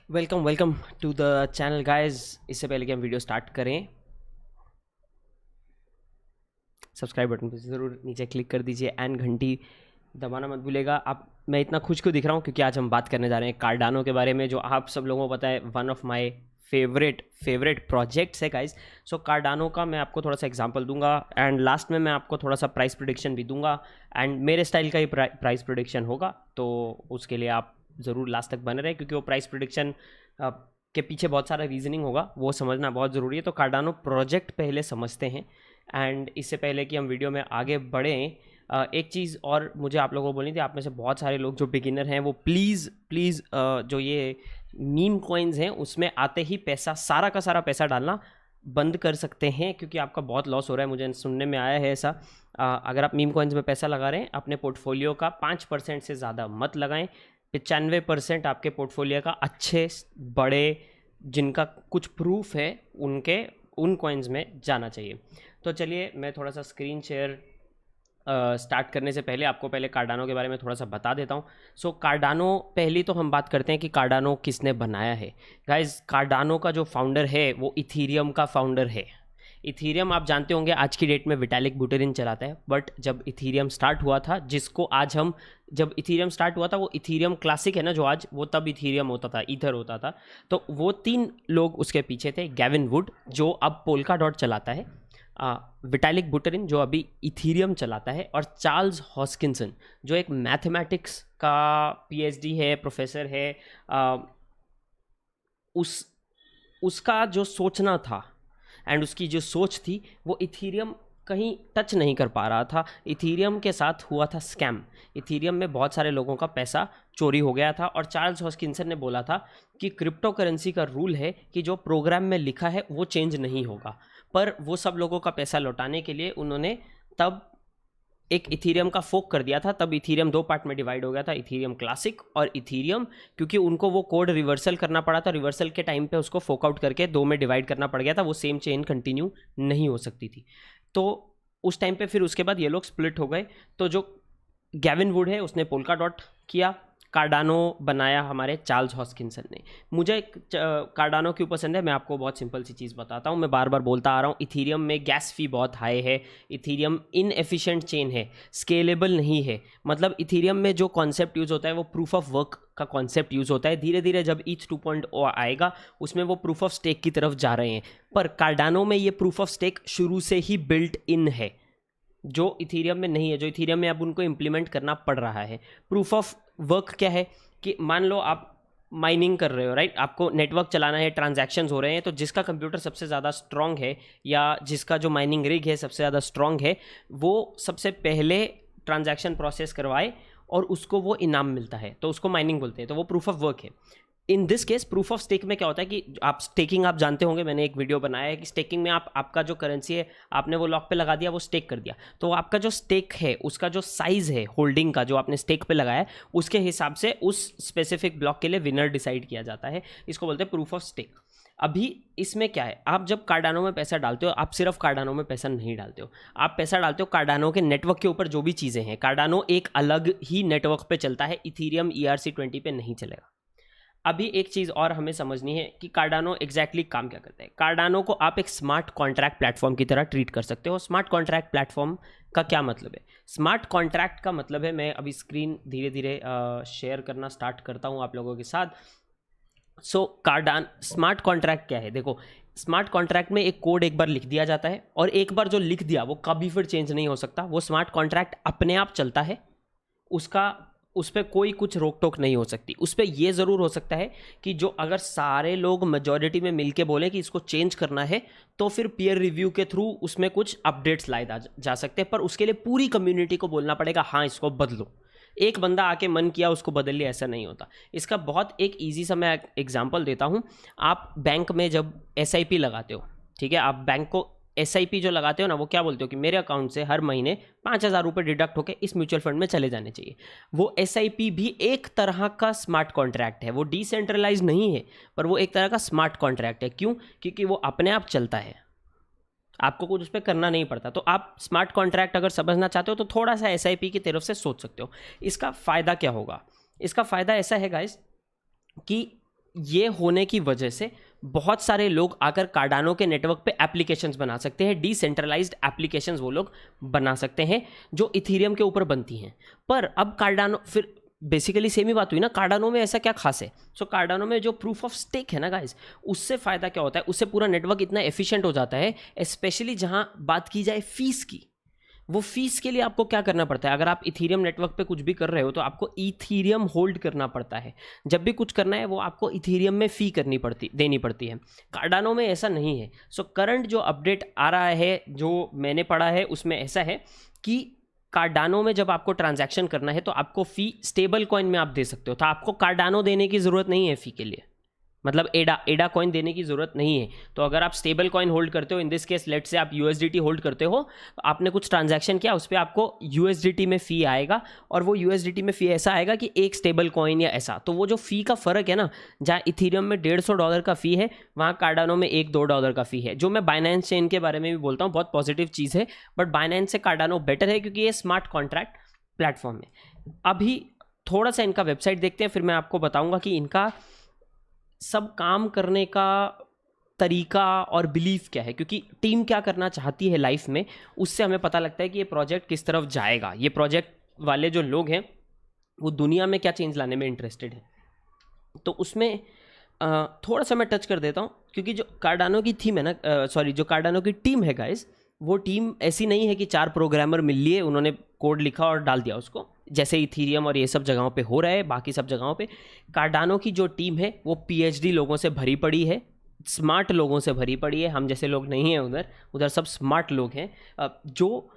Welcome welcome to the channel guys. इससे पहले कि हम वीडियो स्टार्ट करें, सब्सक्राइब बटन पर ज़रूर नीचे क्लिक कर दीजिए एंड घंटी दबाना मत भूलिएगा। आप मैं इतना खुश क्यों दिख रहा हूँ, क्योंकि आज हम बात करने जा रहे हैं कार्डानो के बारे में, जो आप सब लोगों को पता है one of my favourite projects है गाइस। सो कार्डानो का मैं आपको थोड़ा सा एग्जांपल दूंगा एंड लास्ट में मैं आपको थोड़ा सा प्राइस प्रेडिक्शन भी दूंगा एंड मेरे स्टाइल का ही प्राइस प्रेडिक्शन होगा, तो उसके लिए आप ज़रूर लास्ट तक बने रहे, क्योंकि वो प्राइस प्रेडिक्शन के पीछे बहुत सारा रीजनिंग होगा, वो समझना बहुत ज़रूरी है। तो कार्डानो प्रोजेक्ट पहले समझते हैं एंड इससे पहले कि हम वीडियो में आगे बढ़ें, एक चीज़ और मुझे आप लोगों को बोलनी थी। आप में से बहुत सारे लोग जो बिगिनर हैं वो प्लीज़ जो ये मीम कॉइन्स हैं उसमें आते ही पैसा, सारा का सारा पैसा डालना बंद कर सकते हैं, क्योंकि आपका बहुत लॉस हो रहा है। मुझे सुनने में आया है ऐसा। अगर आप मीम कॉइन्स में पैसा लगा रहे हैं, अपने पोर्टफोलियो का 5% से ज़्यादा मत लगाएं। 95% आपके पोर्टफोलियो का अच्छे बड़े जिनका कुछ प्रूफ है उन कॉइन्स में जाना चाहिए। तो चलिए मैं थोड़ा सा स्क्रीन शेयर स्टार्ट करने से पहले आपको पहले कार्डानो के बारे में थोड़ा सा बता देता हूँ। सो कार्डानो, पहली तो हम बात करते हैं कि कार्डानो किसने बनाया है। गाइज, कार्डानो का जो फाउंडर है वो इथीरियम का फाउंडर है। इथीरियम आप जानते होंगे आज की डेट में विटालिक बुटेरिन चलाता है, बट जब इथीरियम स्टार्ट हुआ था, जब इथीरियम स्टार्ट हुआ था, वो इथीरियम क्लासिक है ना जो आज, वो तब इथीरियम होता था, ईथर होता था। तो वो 3 लोग उसके पीछे थे। गैविन वुड जो अब पोल्का डॉट चलाता है, विटालिक बुटेरिन जो अभी इथीरियम चलाता है, और चार्ल्स हॉस्किंसन जो एक मैथमेटिक्स का पीएचडी है, प्रोफेसर है। उसका जो सोचना था एंड उसकी जो सोच थी, वो इथीरियम कहीं टच नहीं कर पा रहा था। इथीरियम के साथ हुआ था स्कैम। इथीरियम में बहुत सारे लोगों का पैसा चोरी हो गया था, और चार्ल्स हॉस्किंसन ने बोला था कि क्रिप्टो करेंसी का रूल है कि जो प्रोग्राम में लिखा है वो चेंज नहीं होगा। पर वो सब लोगों का पैसा लौटाने के लिए उन्होंने तब एक इथीरियम का फोक कर दिया था। तब इथीरियम 2 पार्ट में डिवाइड हो गया था, इथीरियम क्लासिक और इथीरियम, क्योंकि उनको वो कोड रिवर्सल करना पड़ा था। रिवर्सल के टाइम पे उसको फोक आउट करके 2 में डिवाइड करना पड़ गया था, वो सेम चेन कंटिन्यू नहीं हो सकती थी। तो उस टाइम पे फिर उसके बाद ये लोग स्प्लिट हो गए। तो जो गैविन वुड है उसने पोल्का डॉट किया, कार्डानो बनाया हमारे चार्ल्स हॉस्किंसन ने। मुझे कार्डानो क्यों पसंद है, मैं आपको बहुत सिंपल सी चीज़ बताता हूँ। मैं बार बार बोलता आ रहा हूँ, इथीरियम में गैस फी बहुत हाई है, इथीरियम इनएफिशिएंट चेन है, स्केलेबल नहीं है। मतलब इथीरियम में जो कॉन्सेप्ट यूज़ होता है वो प्रूफ ऑफ वर्क का कॉन्सेप्ट यूज़ होता है। धीरे धीरे जब ईथ 2.0 आएगा उसमें वो प्रूफ ऑफ स्टेक की तरफ जा रहे हैं, पर कार्डानो में ये प्रूफ ऑफ स्टेक शुरू से ही बिल्ट इन है, जो इथीरियम में नहीं है, जो इथीरियम में अब उनको इम्प्लीमेंट करना पड़ रहा है। प्रूफ ऑफ वर्क क्या है कि मान लो आप माइनिंग कर रहे हो, राइट, आपको नेटवर्क चलाना है, ट्रांजैक्शंस हो रहे हैं, तो जिसका कंप्यूटर सबसे ज़्यादा स्ट्रांग है या जिसका जो माइनिंग रिग है सबसे ज़्यादा स्ट्रांग है, वो सबसे पहले ट्रांजैक्शन प्रोसेस करवाए और उसको वो इनाम मिलता है, तो उसको माइनिंग बोलते हैं। तो वो प्रूफ ऑफ वर्क है। In this case proof of stake में क्या होता है कि आप स्टेकिंग, आप जानते होंगे, मैंने एक वीडियो बनाया है कि स्टेकिंग में आपका जो करेंसी है आपने वो लॉक पे लगा दिया, वो स्टेक कर दिया, तो आपका जो स्टेक है उसका जो साइज है होल्डिंग का, जो आपने स्टेक पे लगाया है, उसके हिसाब से उस स्पेसिफिक ब्लॉक के लिए विनर डिसाइड किया जाता है। इसको बोलते हैं प्रूफ ऑफ स्टेक। अभी इसमें क्या है, आप जब कार्डानो में पैसा डालते हो, आप सिर्फ कार्डानो में पैसा नहीं डालते हो, आप पैसा डालते हो कार्डानो के नेटवर्क के ऊपर। जो भी चीज़ें हैं, कार्डानो एक अलग ही नेटवर्क पे चलता है, इथीरियम ERC20 पे नहीं चलेगा। अभी एक चीज़ और हमें समझनी है कि कार्डानो एग्जैक्टली काम क्या करता है। कार्डानो को आप एक स्मार्ट कॉन्ट्रैक्ट प्लेटफॉर्म की तरह ट्रीट कर सकते हो। स्मार्ट कॉन्ट्रैक्ट प्लेटफॉर्म का क्या मतलब है? स्मार्ट कॉन्ट्रैक्ट का मतलब है, मैं अभी स्क्रीन धीरे धीरे शेयर करना स्टार्ट करता हूँ आप लोगों के साथ। स्मार्ट कॉन्ट्रैक्ट क्या है? देखो, स्मार्ट कॉन्ट्रैक्ट में एक कोड एक बार लिख दिया जाता है, और एक बार जो लिख दिया वो कभी फिर चेंज नहीं हो सकता। वो स्मार्ट कॉन्ट्रैक्ट अपने आप चलता है, उस पर कोई कुछ रोक टोक नहीं हो सकती। उस पर यह ज़रूर हो सकता है कि जो अगर सारे लोग मेजॉरिटी में मिलके बोले कि इसको चेंज करना है, तो फिर पीयर रिव्यू के थ्रू उसमें कुछ अपडेट्स लाए जा सकते हैं, पर उसके लिए पूरी कम्युनिटी को बोलना पड़ेगा हाँ इसको बदलो। एक बंदा आके मन किया उसको बदल लिया, ऐसा नहीं होता। इसका बहुत एक ईजी सा मैं एग्जाम्पल देता हूँ। आप बैंक में जब SIP लगाते हो, ठीक है, आप बैंक को SIP जो लगाते हो ना, वो क्या बोलते हो कि मेरे अकाउंट से हर महीने 5,000 रुपये डिडक्ट होकर इस म्यूचुअल फंड में चले जाने चाहिए। वो SIP भी एक तरह का स्मार्ट कॉन्ट्रैक्ट है। वो डिसेंट्रलाइज नहीं है, पर वो एक तरह का स्मार्ट कॉन्ट्रैक्ट है। क्यों? क्योंकि वो अपने आप चलता है, आपको कुछ उस पर करना नहीं पड़ता। तो आप स्मार्ट कॉन्ट्रैक्ट अगर समझना चाहते हो तो थोड़ा सा SIP की तरफ से सोच सकते हो। इसका फ़ायदा क्या होगा? इसका फ़ायदा ऐसा है गाइस कि ये होने की वजह से बहुत सारे लोग आकर कार्डानो के नेटवर्क पे एप्लीकेशंस बना सकते हैं, डिसेंट्रलाइज्ड एप्लीकेशंस वो लोग बना सकते हैं जो इथीरियम के ऊपर बनती हैं। पर अब कार्डानो, फिर बेसिकली सेम ही बात हुई ना, कार्डानो में ऐसा क्या खास है? सो कार्डानो में जो प्रूफ ऑफ स्टेक है ना गाइस, उससे फ़ायदा क्या होता है, उससे पूरा नेटवर्क इतना एफिशिएंट हो जाता है, स्पेशली जहाँ बात की जाए फीस की। वो फीस के लिए आपको क्या करना पड़ता है? अगर आप इथीरियम नेटवर्क पे कुछ भी कर रहे हो तो आपको इथीरियम होल्ड करना पड़ता है। जब भी कुछ करना है वो आपको इथीरियम में फ़ी देनी पड़ती है। कार्डानो में ऐसा नहीं है। सो करंट जो अपडेट आ रहा है, जो मैंने पढ़ा है, उसमें ऐसा है कि कार्डानो में जब आपको ट्रांजैक्शन करना है तो आपको फ़ी स्टेबल कॉइन में आप दे सकते हो, तो आपको कार्डानो देने की ज़रूरत नहीं है फ़ी के लिए, मतलब एडा कॉइन देने की ज़रूरत नहीं है। तो अगर आप स्टेबल कॉइन होल्ड करते हो, इन दिस केस लेट से आप यूएसडीटी होल्ड करते हो, आपने कुछ ट्रांजैक्शन किया, उस पर आपको यूएसडीटी में फ़ी आएगा, और वो यूएसडीटी में फ़ी ऐसा आएगा कि एक स्टेबल कॉइन या ऐसा। तो वो जो फ़ी का फ़र्क है ना, जहाँ इथीरियम में $150 का फ़ी है, वहाँ कार्डानो में $1-2 का फ़ी है। जो मैं बाइनेंस चेन के बारे में भी बोलता हूँ, बहुत पॉजिटिव चीज़ है, बट बाइनेंस से कार्डानो बेटर है क्योंकि ये स्मार्ट कॉन्ट्रैक्ट प्लेटफॉर्म है। अभी थोड़ा सा इनका वेबसाइट देखते हैं, फिर मैं आपको बताऊँगा कि इनका सब काम करने का तरीका और बिलीफ क्या है, क्योंकि टीम क्या करना चाहती है लाइफ में, उससे हमें पता लगता है कि ये प्रोजेक्ट किस तरफ जाएगा। ये प्रोजेक्ट वाले जो लोग हैं वो दुनिया में क्या चेंज लाने में इंटरेस्टेड है। तो उसमें थोड़ा सा मैं टच कर देता हूँ, क्योंकि जो कार्डानो की थीम है ना, जो कार्डानो की टीम है गाइस, वो टीम ऐसी नहीं है कि 4 प्रोग्रामर मिल लिए, उन्होंने कोड लिखा और डाल दिया उसको, जैसे इथीरियम और ये सब जगहों पे हो रहा है। बाकी सब जगहों पे कार्डानो की जो टीम है वो पीएचडी लोगों से भरी पड़ी है, स्मार्ट लोगों से भरी पड़ी है। हम जैसे लोग नहीं हैं उधर, उधर सब स्मार्ट लोग हैं जो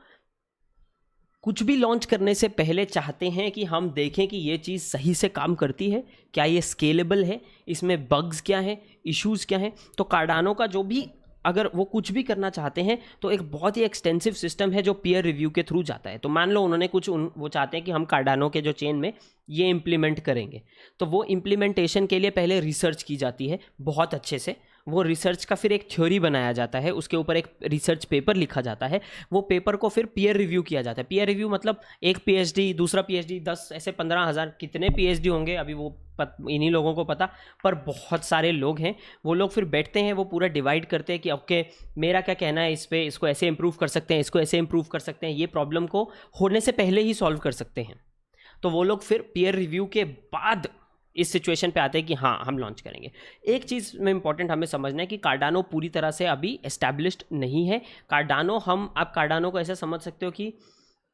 कुछ भी लॉन्च करने से पहले चाहते हैं कि हम देखें कि ये चीज़ सही से काम करती है, क्या ये स्केलेबल है, इसमें बग्स क्या हैं, इश्यूज़ क्या हैं। तो कार्डानो का जो भी, अगर वो कुछ भी करना चाहते हैं तो एक बहुत ही एक्सटेंसिव सिस्टम है जो पीयर रिव्यू के थ्रू जाता है। तो मान लो उन्होंने वो चाहते हैं कि हम कार्डानो के जो चेन में ये इम्प्लीमेंट करेंगे, तो वो इम्प्लीमेंटेशन के लिए पहले रिसर्च की जाती है बहुत अच्छे से। वो रिसर्च का फिर एक थ्योरी बनाया जाता है, उसके ऊपर एक रिसर्च पेपर लिखा जाता है, वो पेपर को फिर पीयर रिव्यू किया जाता है। पीयर रिव्यू मतलब एक पीएचडी, दूसरा पीएचडी, 10 ऐसे 15,000 कितने पीएचडी होंगे अभी वो इन्हीं लोगों को पता, पर बहुत सारे लोग हैं। वो लोग फिर बैठते हैं, वो पूरा डिवाइड करते हैं कि ओके मेरा क्या कहना है इस पर, इसको ऐसे इंप्रूव कर सकते हैं, इसको ऐसे इंप्रूव कर सकते हैं, ये प्रॉब्लम को होने से पहले ही सॉल्व कर सकते हैं। तो वो लोग फिर पीयर रिव्यू के बाद इस सिचुएशन पे आते हैं कि हाँ हम लॉन्च करेंगे। एक चीज़ में इंपॉर्टेंट हमें समझना है कि कार्डानो पूरी तरह से अभी एस्टैब्लिश्ड नहीं है। कार्डानो, आप कार्डानो को ऐसे समझ सकते हो कि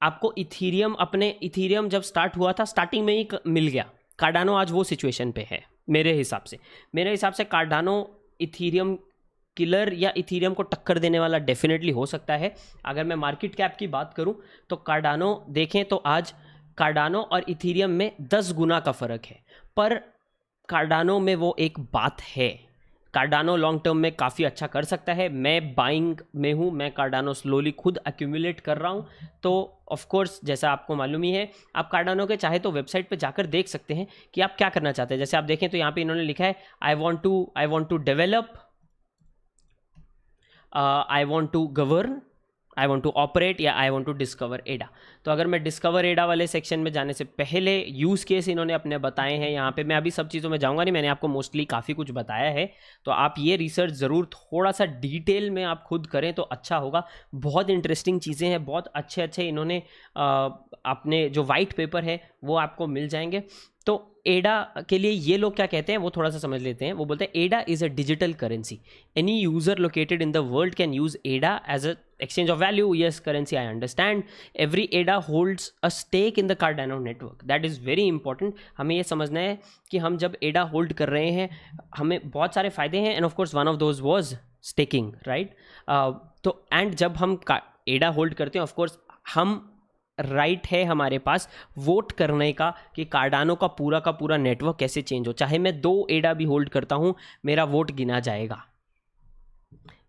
आपको इथीरियम जब स्टार्ट हुआ था स्टार्टिंग में ही मिल गया। कार्डानो आज वो सिचुएशन पे है मेरे हिसाब से कार्डानो इथीरियम किलर या इथीरियम को टक्कर देने वाला डेफिनेटली हो सकता है। अगर मैं मार्केट कैप की बात करूं तो कार्डानो देखें तो आज कार्डानो और इथीरियम में 10 गुना का फ़र्क है, पर कार्डानो में वो एक बात है, कार्डानो लॉन्ग टर्म में काफ़ी अच्छा कर सकता है। मैं बाइंग में हूँ, मैं कार्डानो स्लोली खुद एक्यूमुलेट कर रहा हूँ। तो ऑफ कोर्स जैसा आपको मालूम ही है, आप कार्डानो के चाहे तो वेबसाइट पे जाकर देख सकते हैं कि आप क्या करना चाहते हैं। जैसे आप देखें तो यहाँ पे इन्होंने लिखा है I want to develop, I want to govern, I want to operate, या आई वॉन्ट टू डिस्कवर एडा। तो अगर मैं डिस्कवर एडा वाले सेक्शन में जाने से पहले यूज़ केस इन्होंने अपने बताए हैं यहाँ पे। मैं अभी सब चीज़ों में जाऊँगा नहीं, मैंने आपको मोस्टली काफ़ी कुछ बताया है, तो आप ये रिसर्च ज़रूर थोड़ा सा डिटेल में आप खुद करें तो अच्छा होगा। बहुत इंटरेस्टिंग चीज़ें हैं, बहुत अच्छे इन्होंने अपने जो वाइट पेपर है वो आपको मिल जाएंगे। तो एडा के लिए ये लोग क्या कहते हैं वो थोड़ा सा समझ लेते हैं। वो बोलते हैं ADA is a digital currency, any user located in the world can use ADA as a exchange of value. Yes, currency, I understand. Every ADA holds a stake in the Cardano network. That is very important. हमें ये समझना है कि हम जब ADA hold कर रहे हैं हमें बहुत सारे फ़ायदे हैं, and of course one of those was staking, right? तो and जब हम ADA होल्ड करते हैं, of course हम राइट है हमारे पास वोट करने का कि कार्डानो का पूरा नेटवर्क कैसे चेंज हो। चाहे मैं 2 एडा भी होल्ड करता हूँ, मेरा वोट गिना जाएगा।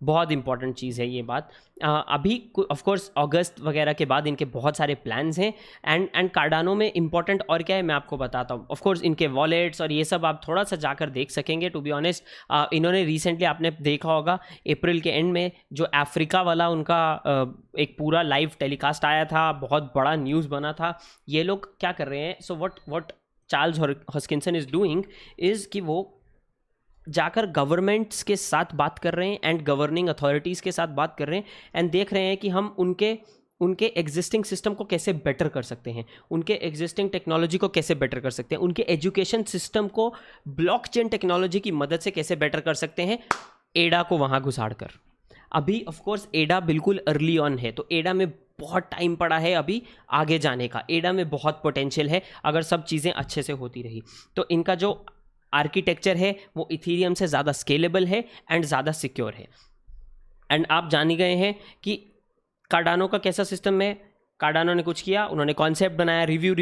बहुत इंपॉर्टेंट चीज़ है ये बात। अभी ऑफ कोर्स अगस्त वगैरह के बाद इनके बहुत सारे प्लान्स हैं, एंड कार्डानो में इंपॉर्टेंट और क्या है मैं आपको बताता हूँ। ऑफ कोर्स इनके वॉलेट्स और ये सब आप थोड़ा सा जाकर देख सकेंगे। टू बी ऑनेस्ट, इन्होंने रिसेंटली आपने देखा होगा अप्रैल के एंड में जो अफ्रीका वाला उनका एक पूरा लाइव टेलीकास्ट आया था, बहुत बड़ा न्यूज़ बना था। ये लोग क्या कर रहे हैं, so what Charles Hoskinson is doing is कि वो जाकर गवर्नमेंट्स के साथ बात कर रहे हैं एंड गवर्निंग अथॉरिटीज़ के साथ बात कर रहे हैं एंड देख रहे हैं कि हम उनके एग्जिस्टिंग सिस्टम को कैसे बेटर कर सकते हैं, उनके एग्जिस्टिंग टेक्नोलॉजी को कैसे बेटर कर सकते हैं, उनके एजुकेशन सिस्टम को ब्लॉकचेन टेक्नोलॉजी की मदद से कैसे बेटर कर सकते हैं, एडा को वहाँ घुसाड़ कर। अभी ऑफ कोर्स एडा बिल्कुल अर्ली ऑन है, तो एडा में बहुत टाइम पड़ा है अभी आगे जाने का। एडा में बहुत पोटेंशियल है अगर सब चीज़ें अच्छे से होती रही तो। इनका जो आर्किटेक्चर है वो इथीरियम से ज़्यादा स्केलेबल है एंड ज़्यादा सिक्योर है। एंड आप जान ही गए हैं कि कार्डानो का कैसा सिस्टम है। कार्डानो ने कुछ किया, उन्होंने कॉन्सेप्ट बनाया, रिव्यू,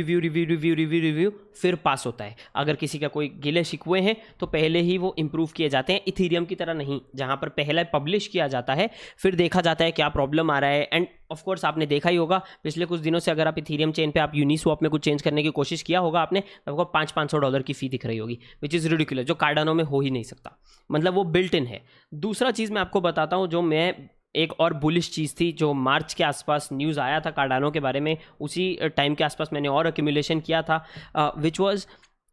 फिर पास होता है। अगर किसी का कोई गिले शिकवे हैं तो पहले ही वो इम्प्रूव किए जाते हैं, इथीरियम की तरह नहीं जहाँ पर पहले पब्लिश किया जाता है फिर देखा जाता है क्या प्रॉब्लम आ रहा है। एंड ऑफ कोर्स आपने देखा ही होगा पिछले कुछ दिनों से, अगर आप इथीरियम चेन पे आप यूनिस्वैप में कुछ चेंज करने की कोशिश किया होगा आपने, आपको $500 की फ़ी दिख रही होगी, विच इज़ रिडिकुलस, जो कार्डानो में हो ही नहीं सकता। मतलब वो बिल्ट इन है। दूसरा चीज़ मैं आपको बताता हूँ, जो मैं एक और बुलिश चीज़ थी जो मार्च के आसपास न्यूज़ आया था कार्डानो के बारे में, उसी टाइम के आसपास मैंने और एक्यूमुलेशन किया था, विच वाज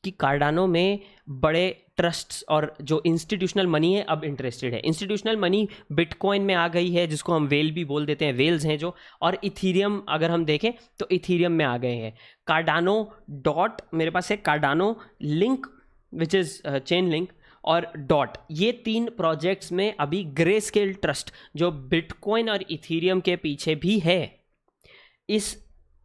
कि कार्डानो में बड़े ट्रस्ट्स और जो इंस्टीट्यूशनल मनी है अब इंटरेस्टेड है। इंस्टीट्यूशनल मनी बिटकॉइन में आ गई है, जिसको हम वेल भी बोल देते हैं, वेल्स हैं जो, और इथीरियम अगर हम देखें तो इथीरियम में आ गए हैं। कार्डानो डॉट, मेरे पास है Cardano link which is chain link, और डॉट, ये 3 प्रोजेक्ट्स में अभी ग्रे स्केल ट्रस्ट जो बिटकॉइन और इथीरियम के पीछे भी है,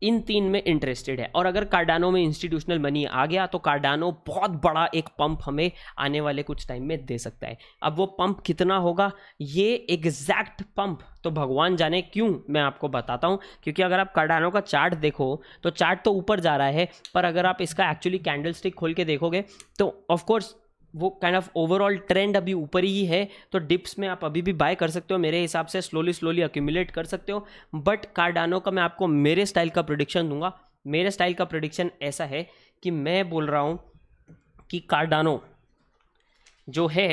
इन 3 में इंटरेस्टेड है। और अगर कार्डानो में इंस्टीट्यूशनल मनी आ गया तो कार्डानो बहुत बड़ा एक पंप हमें आने वाले कुछ टाइम में दे सकता है। अब वो पंप कितना होगा, ये एग्जैक्ट पंप तो भगवान जाने। क्यों, मैं आपको बताता हूँ। क्योंकि अगर आप कार्डानो का चार्ट देखो तो चार्ट तो ऊपर जा रहा है, पर अगर आप इसका एक्चुअली कैंडल स्टिक खोल के देखोगे तो ऑफकोर्स वो काइंड ऑफ ओवरऑल ट्रेंड अभी ऊपर ही है। तो डिप्स में आप अभी भी बाय कर सकते हो, मेरे हिसाब से स्लोली अक्यूमुलेट कर सकते हो। बट कार्डानो का मैं आपको मेरे स्टाइल का प्रेडिक्शन दूंगा। मेरे स्टाइल का प्रेडिक्शन ऐसा है कि मैं बोल रहा हूँ कि कार्डानो जो है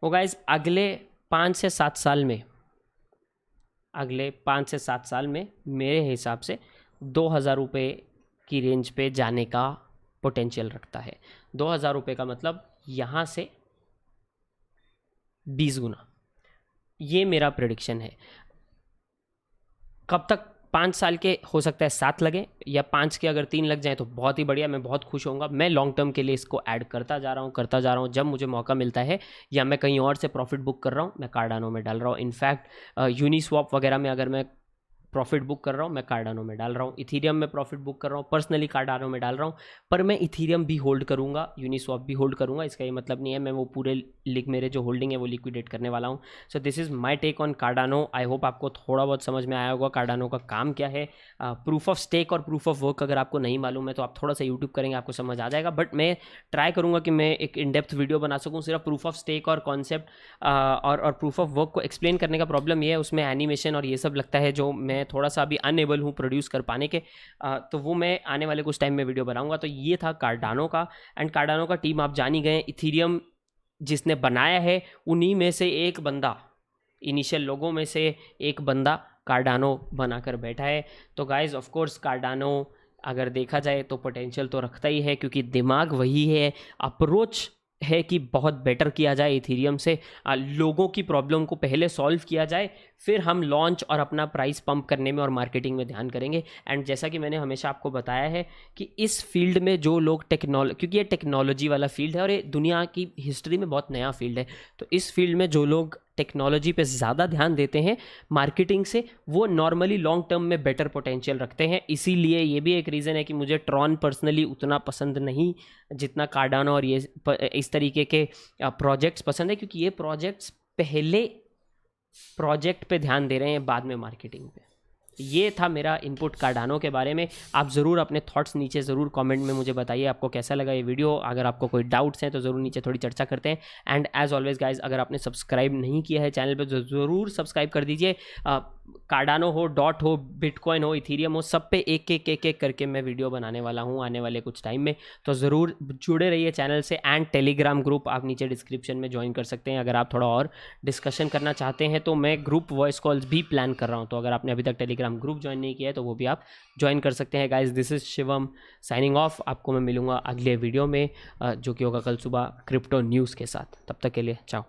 वो गाइज अगले 5 से 7 साल में मेरे हिसाब से 2000 रुपये की रेंज पे जाने का पोटेंशियल रखता है। 2000 रुपये का मतलब यहाँ से 20 गुना, ये मेरा प्रेडिक्शन है। कब तक, 5 साल के हो सकता है 7 लगे, या 5 के अगर 3 लग जाए तो बहुत ही बढ़िया, मैं बहुत खुश होऊंगा। मैं लॉन्ग टर्म के लिए इसको ऐड करता जा रहा हूँ। जब मुझे मौका मिलता है या मैं कहीं और से प्रॉफिट बुक कर रहा हूँ, मैं कार्डानो में डाल रहा हूँ। इनफैक्ट यूनिस्वैप वगैरह में अगर मैं प्रॉफिट बुक कर रहा हूँ, मैं कार्डानो में डाल रहा हूँ। इथीरियम में प्रॉफिट बुक कर रहा हूँ, पर्सनली कार्डानो में डाल रहा हूँ। पर मैं इथीरियम भी होल्ड करूँगा, यूनिस्वैप भी होल्ड करूँगा। इसका ये मतलब नहीं है मैं वो पूरे मेरे जो होल्डिंग है वो लिक्विडेट करने वाला हूँ। So this is my take on Cardano. I hope आपको थोड़ा बहुत समझ में आया होगा कार्डानो का काम क्या है। प्रूफ ऑफ स्टेक और प्रूफ ऑफ वर्क अगर आपको नहीं मालूम है तो आप थोड़ा सा यूट्यूब करेंगे, आपको समझ आ जाएगा। बट मैं ट्राई करूँगा कि मैं एक इन डेप्थ वीडियो बना सकूँ सिर्फ प्रूफ ऑफ स्टेक और कॉन्सेप्ट और प्रूफ ऑफ वर्क को एक्सप्लेन करने का प्रॉब्लम ये है, उसमें एनिमेशन और ये सब लगता है जो मैं थोड़ा सा अभी अनएबल हूँ प्रोड्यूस कर पाने के। तो वो मैं आने वाले कुछ टाइम में वीडियो बनाऊंगा। तो ये था कार्डानो का। एंड कार्डानो का टीम आप जान ही गए, इथीरियम जिसने बनाया है उन्हीं में से एक बंदा, इनिशियल लोगों में से एक बंदा कार्डानो बनाकर बैठा है। तो गाइज ऑफ कोर्स कार्डानो अगर देखा जाए तो पोटेंशियल तो रखता ही है, क्योंकि दिमाग वही है, अप्रोच है कि बहुत बेटर किया जाए इथीरियम से, लोगों की प्रॉब्लम को पहले सॉल्व किया जाए, फिर हम लॉन्च और अपना प्राइस पंप करने में और मार्केटिंग में ध्यान करेंगे। एंड जैसा कि मैंने हमेशा आपको बताया है कि इस फील्ड में जो लोग क्योंकि ये टेक्नोलॉजी वाला फील्ड है और ये दुनिया की हिस्ट्री में बहुत नया फील्ड है, तो इस फील्ड में जो लोग टेक्नोलॉजी पे ज़्यादा ध्यान देते हैं मार्केटिंग से, वो नॉर्मली लॉन्ग टर्म में बेटर पोटेंशियल रखते हैं। इसीलिए ये भी एक रीज़न है कि मुझे ट्रॉन पर्सनली उतना पसंद नहीं जितना कार्डानो और ये इस तरीके के प्रोजेक्ट्स पसंद है, क्योंकि ये प्रोजेक्ट्स पहले प्रोजेक्ट पे ध्यान दे रहे हैं, बाद में मार्केटिंग पे। ये था मेरा इनपुट कार्डानो के बारे में। आप ज़रूर अपने थॉट्स नीचे ज़रूर कमेंट में मुझे बताइए आपको कैसा लगा ये वीडियो। अगर आपको कोई डाउट्स हैं तो ज़रूर नीचे थोड़ी चर्चा करते हैं। एंड एज ऑलवेज गाइज, अगर आपने सब्सक्राइब नहीं किया है चैनल पे तो ज़रूर सब्सक्राइब कर दीजिए। कार्डानो हो, डॉट हो, बिटकॉइन हो, इथीरियम हो, सब पे एक करके मैं वीडियो बनाने वाला हूँ आने वाले कुछ टाइम में। तो ज़रूर जुड़े रहिए चैनल से। एंड टेलीग्राम ग्रुप आप नीचे डिस्क्रिप्शन में ज्वाइन कर सकते हैं अगर आप थोड़ा और डिस्कशन करना चाहते हैं। तो मैं ग्रुप वॉइस कॉल्स भी प्लान कर रहा हूँ, तो अगर आपने अभी तक टेलीग्राम टेलीग्राम ग्रुप ज्वाइन नहीं किया है तो वो भी आप ज्वाइन कर सकते हैं guys. This is Shivam signing off. आपको मैं मिलूंगा अगले वीडियो में जो कि होगा कल सुबह क्रिप्टो न्यूज़ के साथ। तब तक के लिए चाओ।